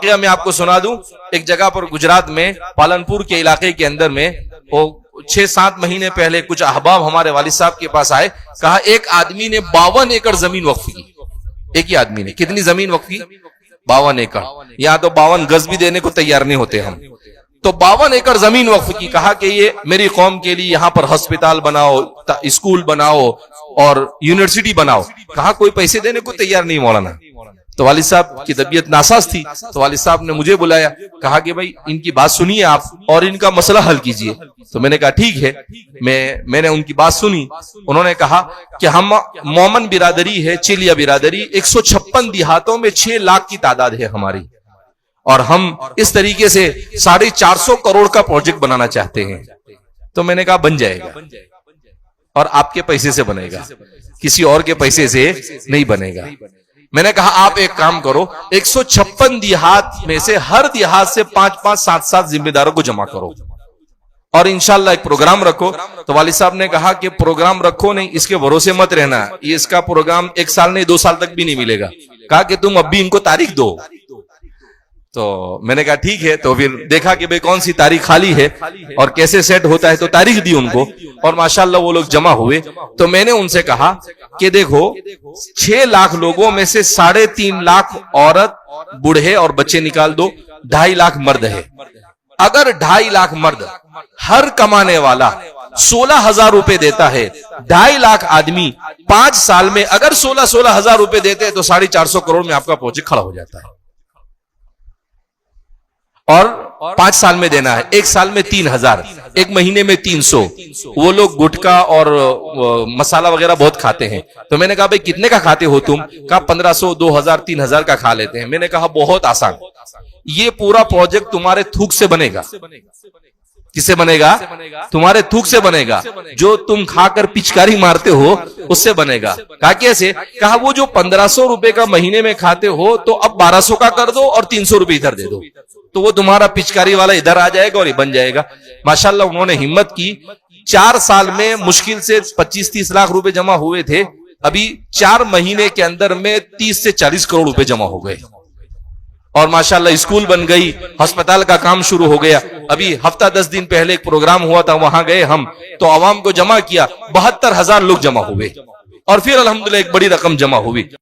वाकया मैं आपको सुना दूं। एक जगह पर गुजरात में पालनपुर के इलाके के अंदर में वो 6-7 महीने पहले कुछ अहबाब हमारे वालिद साहब के पास आए। कहा एक आदमी ने 52 एकड़ जमीन वक्फ की। एक ही आदमी ने कितनी जमीन वक्फ की? 52 एकड़। यहां तो 52 गज भी देने को तैयार नहीं होते हम। तो 52 एकड़ जमीन वक्फ की। कहा कि ये मेरी कौम के लिए यहां पर अस्पताल बनाओ, स्कूल बनाओ और यूनिवर्सिटी बनाओ। कहा कोई पैसे देने को तैयार नहीं मौलाना। तो वालिद साहब की तबीयत नासाज थी, तो वालिद साहब ने मुझे बुलाया। कहा कि भाई इनकी बात सुनिए आप और इनका मसला हल कीजिए। तो मैंने कहा ठीक है। मैंने उनकी बात सुनी। उन्होंने कहा कि हम मोमन बिरादरी है, चिलिया बिरादरी, 156 देहातों में 6 लाख की तादाद है हमारी, और हम इस तरीके से 450 करोड़ का प्रोजेक्ट बनाना चाहते हैं। तो मैंने कहा बन जाएगा, और आपके पैसे से बनेगा, किसी और के पैसे से नहीं बनेगा। मैंने कहा आप एक काम करो, 156 देहात में से हर देहात से 5-5, 7-7 जिम्मेदारों को जमा करो और इंशाल्लाह एक प्रोग्राम रखो। तो वालिद साहब ने कहा कि प्रोग्राम रखो नहीं, इसके भरोसे मत रहना, ये इसका प्रोग्राम 1 साल नहीं 2 साल तक भी नहीं मिलेगा। कहा कि तुम अब भी इनको तारीख दो। तो मैंने कहा ठीक है। तो फिर देखा कि भाई कौन सी तारीख खाली है और कैसे सेट होता है, तो तारीख दी उनको और माशाल्लाह वो लोग जमा हुए। तो मैंने उनसे कहा कि देखो 6 लाख लोगों में से 3.5 लाख औरत, बूढ़े और बच्चे निकाल दो, 2.5 लाख मर्द है। अगर 2.5 लाख मर्द हर कमाने वाला 16,000 रुपए देता है, 2.5 लाख आदमी 5 साल में अगर 16,000 रुपए देते हैं तो 450 करोड़ में आपका प्रोजेक्ट खड़ा हो जाता है। और 5 साल में देना है, 1 साल में 3,000, 1 महीने में 300। वो लोग गुटखा और मसाला वगैरह बहुत खाते हैं। तो मैंने कहा भाई कितने का खाते हो तुम? कहा 1500, 2000, 3000 का खा लेते हैं। मैंने कहा बहुत आसान, ये पूरा प्रोजेक्ट तुम्हारे थूक से बनेगा। किससे बनेगा? तुम्हारे थूक से बनेगा, जो तुम खाकर पिचकारी मारते हो उससे बनेगा। कहा कैसे? कहा वो जो 1500 रुपए का महीने में खाते हो तो अब 1200 का कर दो और 300 रुपए इधर दे दो, तो वो तुम्हारा पिचकारी वाला इधर आ जाएगा और ये बन जाएगा। माशाल्लाह उन्होंने हिम्मत की। 4 साल में मुश्किल से 25-30 लाख रुपए जमा हुए थे। अभी 4 महीने के अंदर में 30 से 40 करोड़ रुपए जमा हो गए और माशाल्लाह स्कूल बन गई, अस्पताल का काम शुरू हो गया। अभी हफ्ता 10 दिन पहले एक प्रोग्राम हुआ था, वहां गए हम, तो आवाम को जमा किया, 72,000 लोग जमा हुए और फिर अल्हम्दुलिल्लाह एक बड़ी रकम जमा हुई।